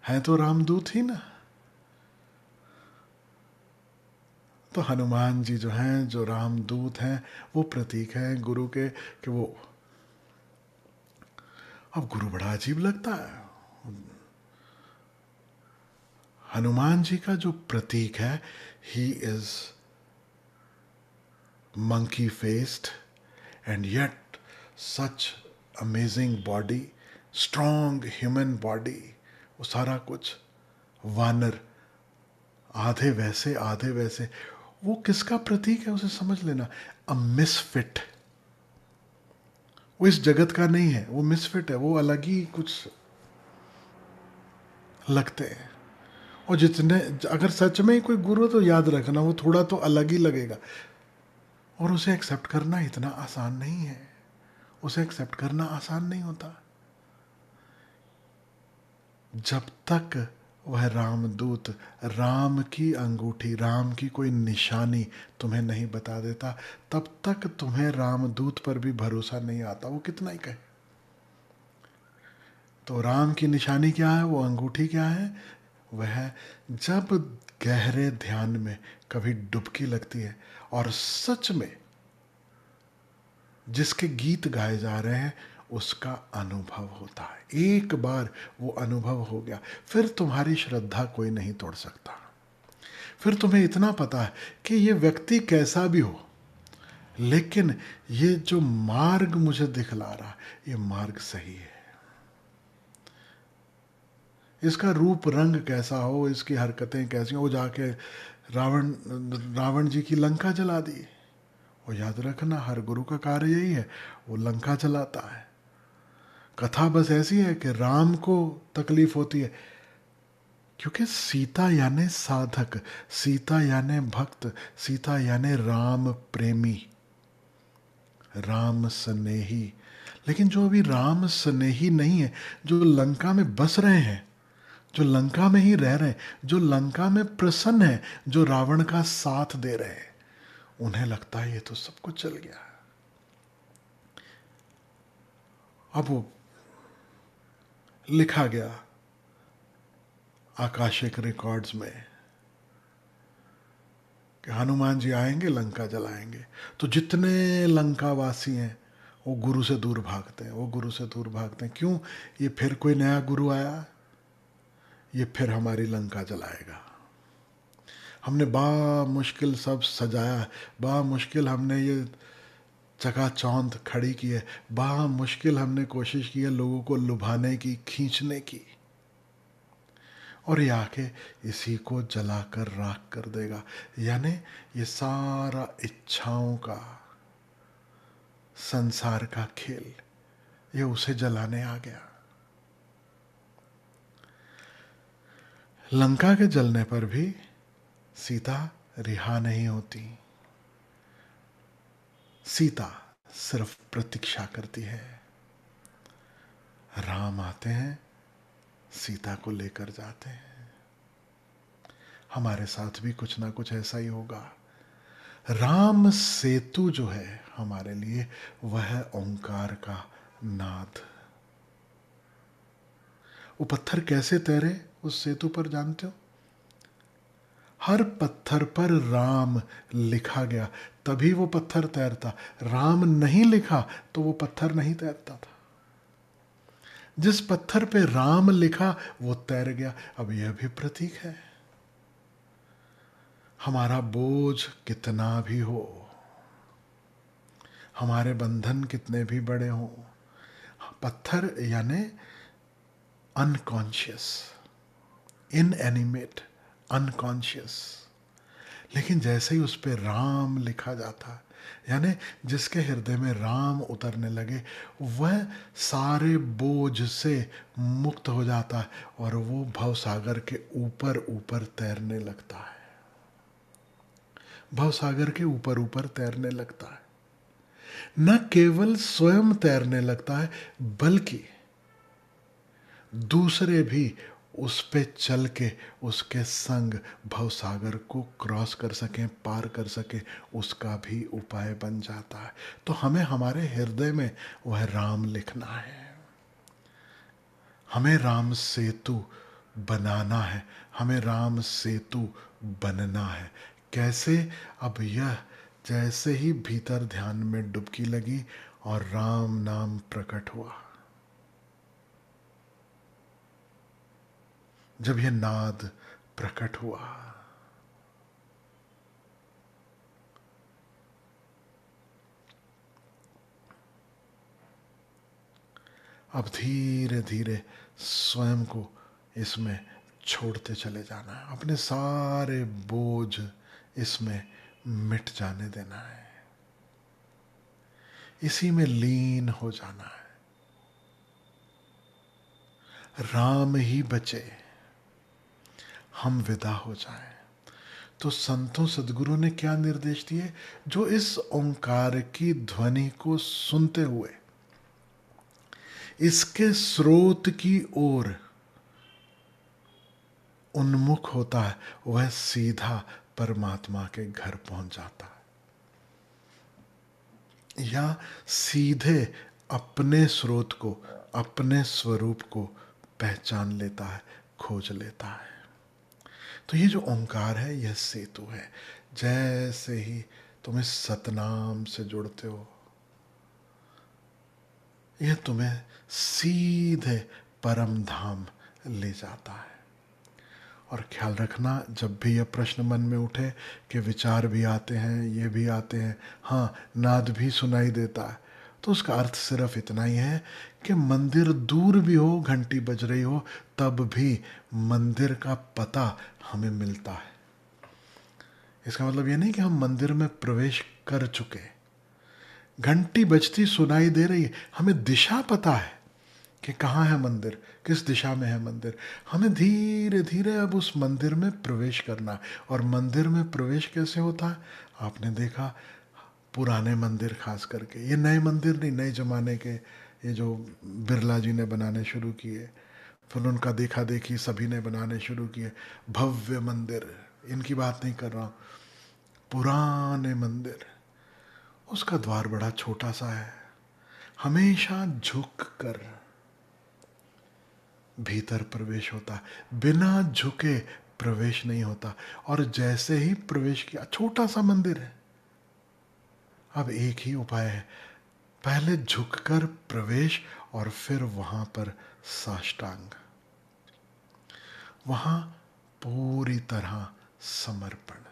हैं तो रामदूत ही ना। तो हनुमान जी जो हैं, जो रामदूत हैं, वो प्रतीक हैं गुरु के, कि वो अब गुरु बड़ा अजीब लगता है। हनुमान जी का जो प्रतीक है, he is monkey faced and yet such amazing body, strong human body, वो सारा कुछ वानर, आधे वैसे आधे वैसे। वो किसका प्रतीक है उसे समझ लेना। अ मिसफिट। वो इस जगत का नहीं है, वो मिसफिट है, वो अलग ही कुछ लगते हैं। और जितने, अगर सच में ही कोई गुरु है तो याद रखना वो थोड़ा तो अलग ही लगेगा, और उसे एक्सेप्ट करना इतना आसान नहीं है। उसे एक्सेप्ट करना आसान नहीं होता। जब तक वह रामदूत राम की अंगूठी, राम की कोई निशानी तुम्हें नहीं बता देता, तब तक तुम्हें रामदूत पर भी भरोसा नहीं आता, वो कितना ही कहे। तो राम की निशानी क्या है, वो अंगूठी क्या है? वह जब गहरे ध्यान में कभी डुबकी लगती है और सच में जिसके गीत गाए जा रहे हैं उसका अनुभव होता है, एक बार वो अनुभव हो गया, फिर तुम्हारी श्रद्धा कोई नहीं तोड़ सकता। फिर तुम्हें इतना पता है कि ये व्यक्ति कैसा भी हो, लेकिन ये जो मार्ग मुझे दिखला रहा है, ये मार्ग सही है। इसका रूप रंग कैसा हो, इसकी हरकतें कैसी हो, वो जाके रावण रावण जी की लंका जला दी। वो याद रखना, हर गुरु का कार्य यही है, वो लंका जलाता है। कथा बस ऐसी है कि राम को तकलीफ होती है, क्योंकि सीता यानी साधक, सीता यानी भक्त, सीता यानी राम प्रेमी, राम स्नेही। लेकिन जो अभी राम स्नेही नहीं है, जो लंका में बस रहे हैं, जो लंका में ही रह रहे हैं, जो लंका में प्रसन्न है, जो रावण का साथ दे रहे हैं, उन्हें लगता है ये तो सब कुछ चल गया। अब वो लिखा गया आकाशिक रिकॉर्ड्स में कि हनुमान जी आएंगे, लंका जलाएंगे। तो जितने लंकावासी हैं वो गुरु से दूर भागते हैं, वो गुरु से दूर भागते हैं। क्यों? ये फिर कोई नया गुरु आया, ये फिर हमारी लंका जलाएगा। हमने बा मुश्किल सब सजाया, बा मुश्किल हमने ये चकाचौंध खड़ी की है, बा मुश्किल हमने कोशिश की है लोगों को लुभाने की, खींचने की, और ये आके इसी को जलाकर राख कर देगा। यानी ये सारा इच्छाओं का संसार का खेल, ये उसे जलाने आ गया। लंका के जलने पर भी सीता रिहा नहीं होती। सीता सिर्फ प्रतीक्षा करती है। राम आते हैं, सीता को लेकर जाते हैं। हमारे साथ भी कुछ ना कुछ ऐसा ही होगा। राम सेतु जो है हमारे लिए, वह है ओंकार का नाद। वो पत्थर कैसे तैरे उस सेतु पर जानते हो? हर पत्थर पर राम लिखा गया, तभी वो पत्थर तैरता। राम नहीं लिखा तो वो पत्थर नहीं तैरता था। जिस पत्थर पे राम लिखा वो तैर गया। अब यह भी प्रतीक है। हमारा बोझ कितना भी हो, हमारे बंधन कितने भी बड़े हों, पत्थर यानी अनकॉन्शियस, इनएनिमेट, अनकॉन्शियस, लेकिन जैसे ही उस पर राम लिखा जाता, यानी जिसके हृदय में राम उतरने लगे, वह सारे बोझ से मुक्त हो जाता है और वो भवसागर के ऊपर ऊपर तैरने लगता है। भवसागर के ऊपर ऊपर तैरने लगता है। न केवल स्वयं तैरने लगता है, बल्कि दूसरे भी उस पे चल के उसके संग भवसागर को क्रॉस कर सकें, पार कर सकें, उसका भी उपाय बन जाता है। तो हमें हमारे हृदय में वह राम लिखना है। हमें राम सेतु बनाना है, हमें राम सेतु बनना है। कैसे? अब यह जैसे ही भीतर ध्यान में डुबकी लगी और राम नाम प्रकट हुआ, जब यह नाद प्रकट हुआ, अब धीरे धीरे स्वयं को इसमें छोड़ते चले जाना है। अपने सारे बोझ इसमें मिट जाने देना है, इसी में लीन हो जाना है। राम ही बचे, हम विदा हो जाएं। तो संतों सदगुरु ने क्या निर्देश दिए? जो इस ओंकार की ध्वनि को सुनते हुए इसके स्रोत की ओर उन्मुख होता है, वह सीधा परमात्मा के घर पहुंच जाता है, या सीधे अपने स्रोत को, अपने स्वरूप को पहचान लेता है, खोज लेता है। तो ये जो ओंकार है, यह सेतु है। जैसे ही तुम इस सतनाम से जुड़ते हो, यह तुम्हें सीधे परम धाम ले जाता है। और ख्याल रखना, जब भी यह प्रश्न मन में उठे कि विचार भी आते हैं, ये भी आते हैं, हाँ नाद भी सुनाई देता है, तो उसका अर्थ सिर्फ इतना ही है कि मंदिर दूर भी हो, घंटी बज रही हो, तब भी मंदिर का पता हमें मिलता है। इसका मतलब ये नहीं कि हम मंदिर में प्रवेश कर चुके, घंटी बजती सुनाई दे रही है, हमें दिशा पता है कि कहाँ है मंदिर, किस दिशा में है मंदिर। हमें धीरे धीरे अब उस मंदिर में प्रवेश करना है। और मंदिर में प्रवेश कैसे होता है? आपने देखा पुराने मंदिर खास करके, ये नए मंदिर नहीं, नए जमाने के, ये जो बिरला जी ने बनाने शुरू किए, फिर उनका देखा देखी सभी ने बनाने शुरू किए भव्य मंदिर, इनकी बात नहीं कर रहा हूँ। पुराने मंदिर, उसका द्वार बड़ा छोटा सा है, हमेशा झुक कर भीतर प्रवेश होता, बिना झुके प्रवेश नहीं होता। और जैसे ही प्रवेश किया, छोटा सा मंदिर है, अब एक ही उपाय है, पहले झुककर प्रवेश और फिर वहां पर साष्टांग, वहां पूरी तरह समर्पण।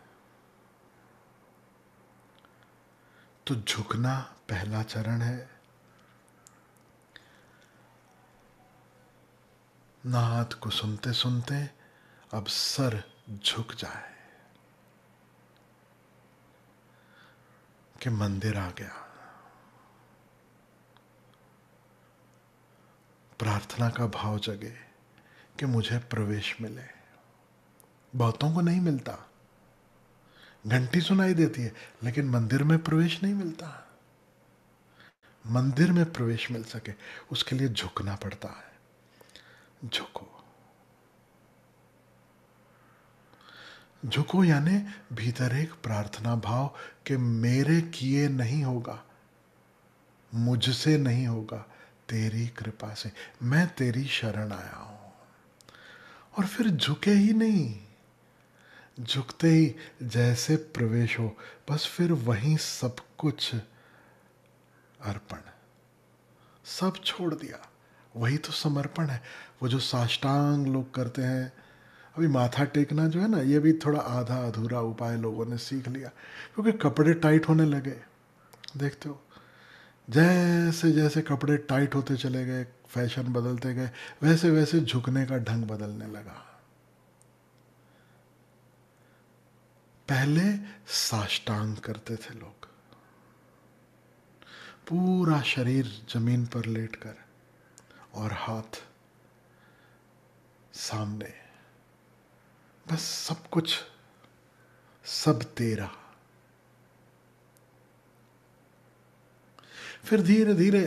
तो झुकना पहला चरण है। नाद को सुनते सुनते अब सर झुक जाए कि मंदिर आ गया। प्रार्थना का भाव जगे कि मुझे प्रवेश मिले। बहुतों को नहीं मिलता, घंटी सुनाई देती है लेकिन मंदिर में प्रवेश नहीं मिलता। मंदिर में प्रवेश मिल सके उसके लिए झुकना पड़ता है। झुको, झुको यानी भीतर एक प्रार्थना भाव कि मेरे किए नहीं होगा, मुझसे नहीं होगा, तेरी कृपा से मैं तेरी शरण आया हूं। और फिर झुके ही नहीं, झुकते ही जैसे प्रवेश हो बस फिर वहीं सब कुछ अर्पण, सब छोड़ दिया। वही तो समर्पण है। वो जो साष्टांग लोग करते हैं, अभी माथा टेकना जो है ना, ये भी थोड़ा आधा अधूरा उपाय लोगों ने सीख लिया क्योंकि कपड़े टाइट होने लगे। देखते हो जैसे जैसे कपड़े टाइट होते चले गए, फैशन बदलते गए, वैसे वैसे झुकने का ढंग बदलने लगा। पहले साष्टांग करते थे लोग, पूरा शरीर जमीन पर लेटकर और हाथ सामने, बस सब कुछ, सब तेरा। फिर धीरे धीरे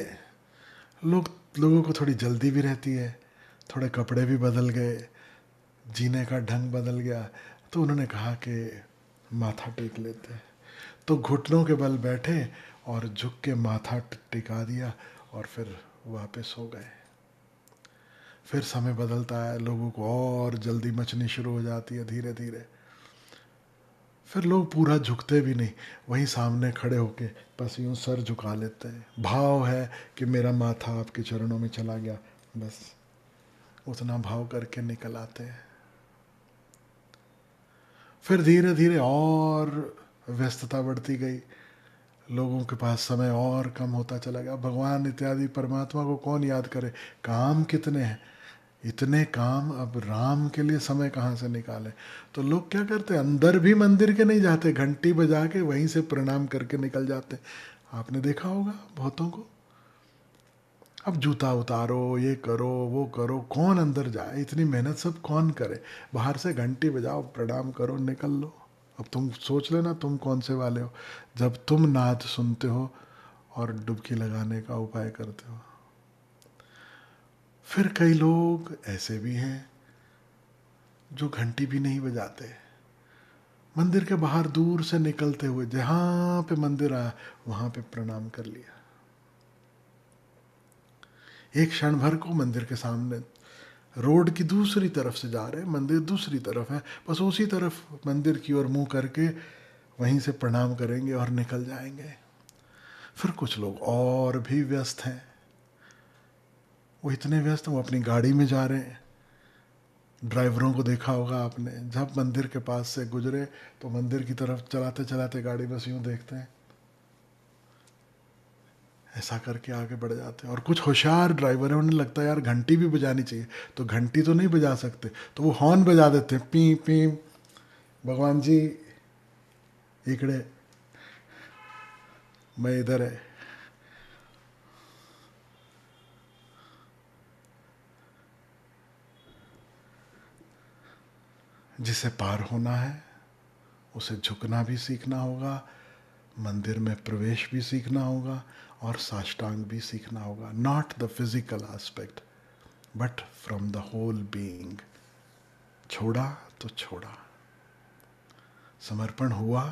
लोगों को थोड़ी जल्दी भी रहती है, थोड़े कपड़े भी बदल गए, जीने का ढंग बदल गया, तो उन्होंने कहा कि माथा टेक लेते हैं। तो घुटनों के बल बैठे और झुक के माथा टिका दिया और फिर वापस हो गए। फिर समय बदलता है, लोगों को और जल्दी मचनी शुरू हो जाती है धीरे धीरे। फिर लोग पूरा झुकते भी नहीं, वहीं सामने खड़े होके बस यूं सर झुका लेते हैं। भाव है कि मेरा माथा आपके चरणों में चला गया, बस उतना भाव करके निकल आते हैं। फिर धीरे धीरे और व्यस्तता बढ़ती गई, लोगों के पास समय और कम होता चला गया। भगवान इत्यादि परमात्मा को कौन याद करे, काम कितने हैं, इतने काम, अब राम के लिए समय कहाँ से निकाले। तो लोग क्या करते, अंदर भी मंदिर के नहीं जाते, घंटी बजा के वहीं से प्रणाम करके निकल जाते। आपने देखा होगा बहुतों को। अब जूता उतारो, ये करो, वो करो, कौन अंदर जाए, इतनी मेहनत सब कौन करे। बाहर से घंटी बजाओ, प्रणाम करो, निकल लो। अब तुम सोच लेना तुम कौन से वाले हो जब तुम नाद सुनते हो और डुबकी लगाने का उपाय करते हो। फिर कई लोग ऐसे भी हैं जो घंटी भी नहीं बजाते, मंदिर के बाहर दूर से निकलते हुए जहां पे मंदिर आया वहां पे प्रणाम कर लिया। एक क्षण भर को मंदिर के सामने, रोड की दूसरी तरफ से जा रहे हैं, मंदिर दूसरी तरफ है, बस उसी तरफ मंदिर की ओर मुंह करके वहीं से प्रणाम करेंगे और निकल जाएंगे। फिर कुछ लोग और भी व्यस्त हैं, वो इतने व्यस्त हैं वो अपनी गाड़ी में जा रहे हैं। ड्राइवरों को देखा होगा आपने, जब मंदिर के पास से गुजरे तो मंदिर की तरफ चलाते चलाते गाड़ी बस यूं देखते हैं, ऐसा करके आगे बढ़ जाते हैं। और कुछ होशियार ड्राइवर हैं, उन्हें लगता है यार घंटी भी बजानी चाहिए, तो घंटी तो नहीं बजा सकते, तो वो हॉर्न बजा देते हैं, पी पी, भगवान जी इकड़े, मैं इधर है। जिसे पार होना है उसे झुकना भी सीखना होगा, मंदिर में प्रवेश भी सीखना होगा और साष्टांग भी सीखना होगा। Not the physical aspect but from the whole being. छोड़ा तो छोड़ा, समर्पण हुआ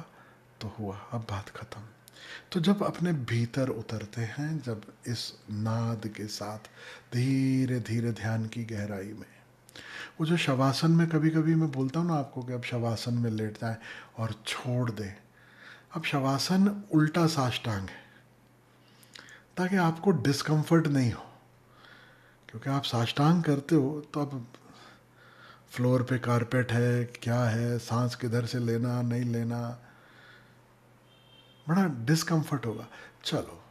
तो हुआ, अब बात खत्म। तो जब अपने भीतर उतरते हैं, जब इस नाद के साथ धीरे धीरे ध्यान की गहराई में, वो जो शवासन में कभी कभी मैं बोलता हूँ ना आपको कि अब शवासन में लेट जाए और छोड़ दें। अब शवासन उल्टा साष्टांग है ताकि आपको डिस्कम्फर्ट नहीं हो, क्योंकि आप साष्टांग करते हो तो अब फ्लोर पे कारपेट है, क्या है, सांस किधर से लेना नहीं लेना, बड़ा डिस्कम्फर्ट होगा। चलो,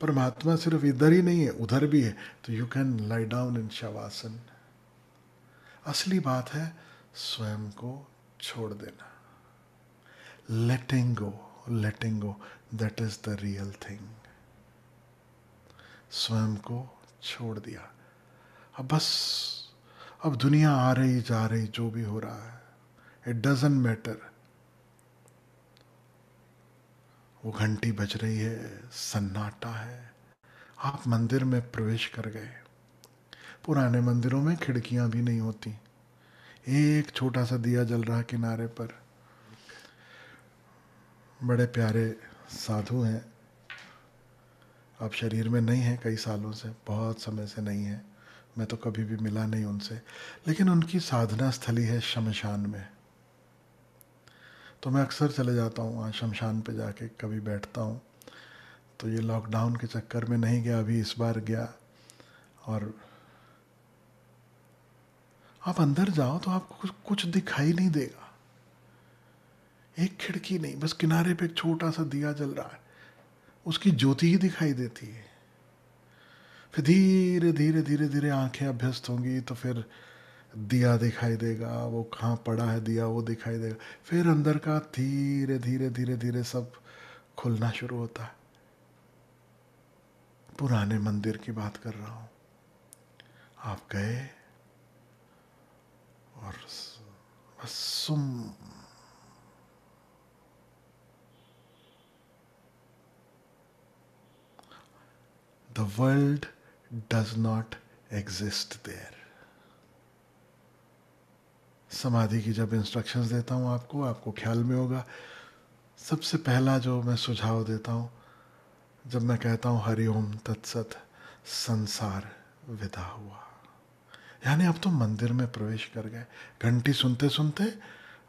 परमात्मा सिर्फ इधर ही नहीं है, उधर भी है, तो you can lie down in shavasana. असली बात है स्वयं को छोड़ देना, letting go, letting go, that is the real thing. स्वयं को छोड़ दिया, अब बस, अब दुनिया आ रही जा रही, जो भी हो रहा है, इट डजंट मैटर। वो घंटी बज रही है, सन्नाटा है, आप मंदिर में प्रवेश कर गए। पुराने मंदिरों में खिड़कियां भी नहीं होती, एक छोटा सा दिया जल रहा किनारे पर। बड़े प्यारे साधु हैं, अब शरीर में नहीं है, कई सालों से, बहुत समय से नहीं है, मैं तो कभी भी मिला नहीं उनसे, लेकिन उनकी साधना स्थली है शमशान में। तो मैं अक्सर चले जाता हूँ वहाँ शमशान पे, जाके कभी बैठता हूँ। तो ये लॉकडाउन के चक्कर में नहीं गया, अभी इस बार गया। और आप अंदर जाओ तो आपको कुछ दिखाई नहीं देगा, एक खिड़की नहीं, बस किनारे पे एक छोटा सा दिया जल रहा है, उसकी ज्योति ही दिखाई देती है। फिर धीरे धीरे धीरे धीरे आंखें अभ्यस्त होंगी तो फिर दिया दिखाई देगा, वो कहाँ पड़ा है दिया वो दिखाई देगा, फिर अंदर का धीरे धीरे धीरे धीरे सब खुलना शुरू होता है। पुराने मंदिर की बात कर रहा हूँ। आप गए और बस सुम, the world does not exist there. समाधि की जब इंस्ट्रक्शंस देता हूँ आपको, आपको ख्याल में होगा, सबसे पहला जो मैं सुझाव देता हूँ, जब मैं कहता हूँ हरिओम तत्सत, संसार विदा हुआ, यानी अब तुम मंदिर में प्रवेश कर गए। घंटी सुनते सुनते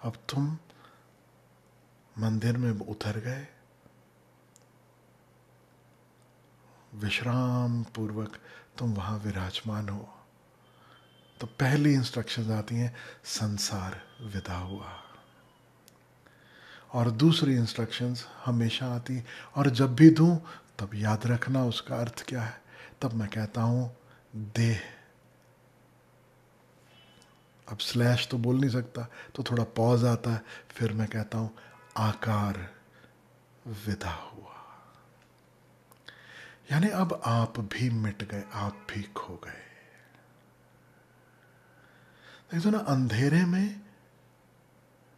अब तुम मंदिर में उतर गए, विश्राम पूर्वक तुम वहां विराजमान हो। तो पहली इंस्ट्रक्शंस आती हैं, संसार विदा हुआ। और दूसरी इंस्ट्रक्शंस हमेशा आती, और जब भी दूं तब याद रखना उसका अर्थ क्या है। तब मैं कहता हूं देह, अब स्लैश तो बोल नहीं सकता तो थोड़ा पॉज आता है, फिर मैं कहता हूं आकार विदा हुआ। यानी अब आप भी मिट गए, आप भी खो गए। देखो ना, अंधेरे में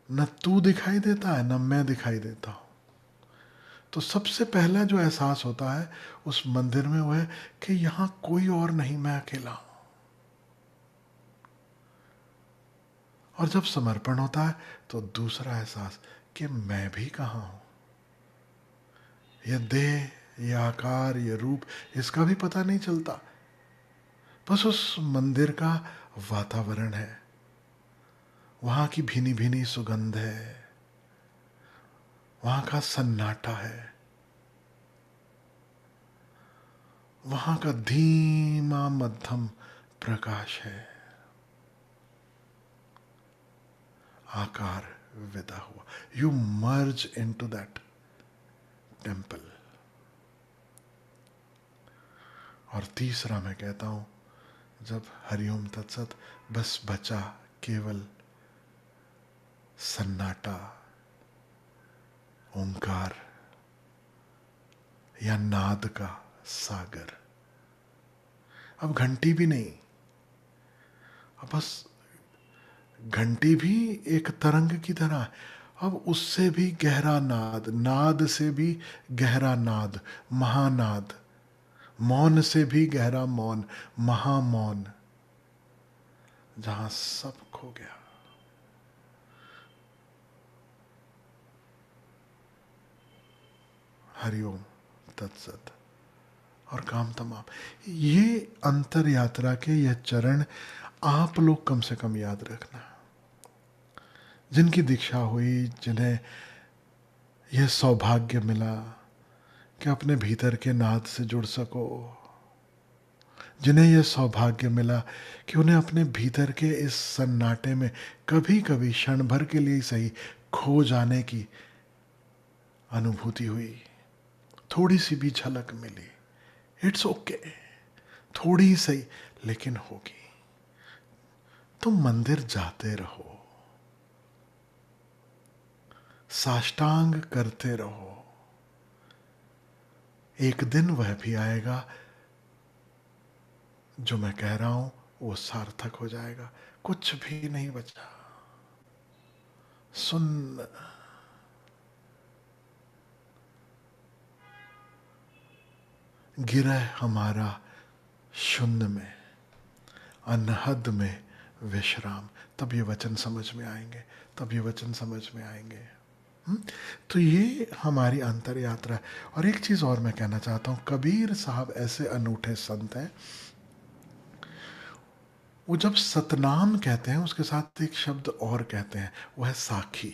न तू दिखाई देता है न मैं दिखाई देता हूं। तो सबसे पहला जो एहसास होता है उस मंदिर में वो है कि यहां कोई और नहीं, मैं अकेला हूं। और जब समर्पण होता है तो दूसरा एहसास कि मैं भी कहां हूं। यह देह, यह आकार, यह रूप, इसका भी पता नहीं चलता, बस उस मंदिर का वातावरण है, वहां की भीनी भीनी सुगंध है, वहां का सन्नाटा है, वहां का धीमा मध्यम प्रकाश है। आकार विदा हुआ, you merge into that temple. और तीसरा मैं कहता हूं, जब हरिओम तत्सत, बस बचा केवल सन्नाटा, ओंकार या नाद का सागर। अब घंटी भी नहीं, अब बस, घंटी भी एक तरंग की तरह है, अब उससे भी गहरा नाद, नाद से भी गहरा नाद, महानाद, मौन से भी गहरा मौन, महामौन, जहां सब खो गया। हरिओम तत्सत और काम तमाम। ये अंतर यात्रा के यह चरण आप लोग कम से कम याद रखना, जिनकी दीक्षा हुई, जिन्हें यह सौभाग्य मिला कि अपने भीतर के नाद से जुड़ सको, जिन्हें यह सौभाग्य मिला कि उन्हें अपने भीतर के इस सन्नाटे में कभी कभी क्षण भर के लिए सही खो जाने की अनुभूति हुई, थोड़ी सी भी झलक मिली, इट्स ओके, थोड़ी ही सही लेकिन होगी। तुम मंदिर जाते रहो, साष्टांग करते रहो, एक दिन वह भी आएगा जो मैं कह रहा हूं वो सार्थक हो जाएगा, कुछ भी नहीं बचा। सुन, गिरह हमारा शून्य में, अनहद में विश्राम। तब ये वचन समझ में आएंगे, तब ये वचन समझ में आएंगे। तो ये हमारी अंतर यात्रा है। और एक चीज़ और मैं कहना चाहता हूँ, कबीर साहब ऐसे अनूठे संत हैं, वो जब सतनाम कहते हैं उसके साथ एक शब्द और कहते हैं, वो है साखी।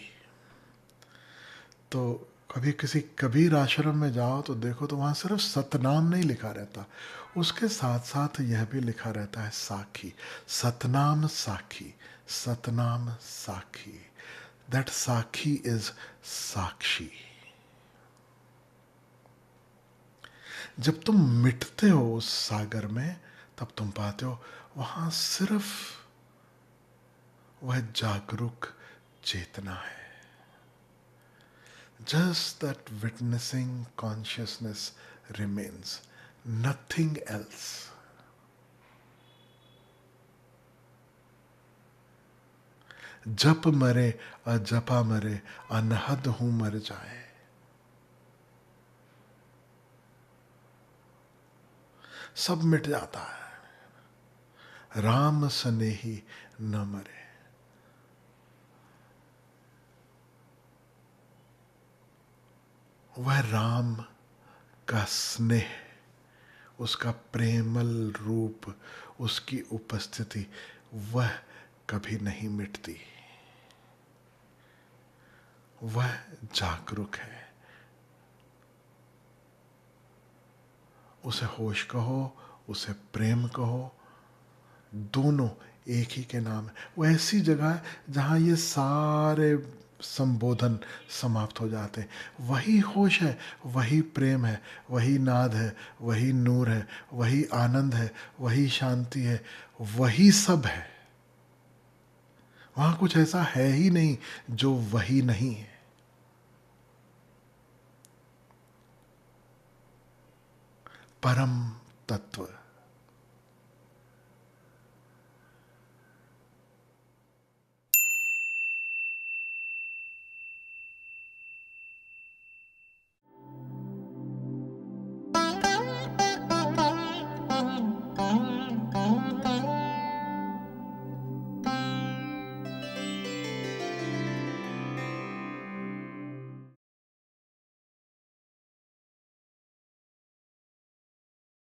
तो कभी किसी कबीर आश्रम में जाओ तो देखो तो वहाँ सिर्फ सतनाम नहीं लिखा रहता, उसके साथ साथ यह भी लिखा रहता है साखी। सतनाम साखी, सतनाम साखी। दैट साखी इज साक्षी। जब तुम मिटते हो उस सागर में, तब तुम पाते हो वहां सिर्फ वह जागरूक चेतना है। Just that witnessing consciousness remains, nothing else. जप मरे अजपा मरे, अनहद हूं मर जाए। सब मिट जाता है, राम स्नेही न मरे। वह राम का स्नेह, उसका प्रेमल रूप, उसकी उपस्थिति, वह कभी नहीं मिटती। वह जागरूक है। उसे होश कहो, उसे प्रेम कहो, दोनों एक ही के नाम है। वो ऐसी जगह है जहाँ ये सारे संबोधन समाप्त हो जाते हैं। वही होश है, वही प्रेम है, वही नाद है, वही नूर है, वही आनंद है, वही शांति है, वही सब है। वहाँ कुछ ऐसा है ही नहीं जो वही नहीं है। परम तत्व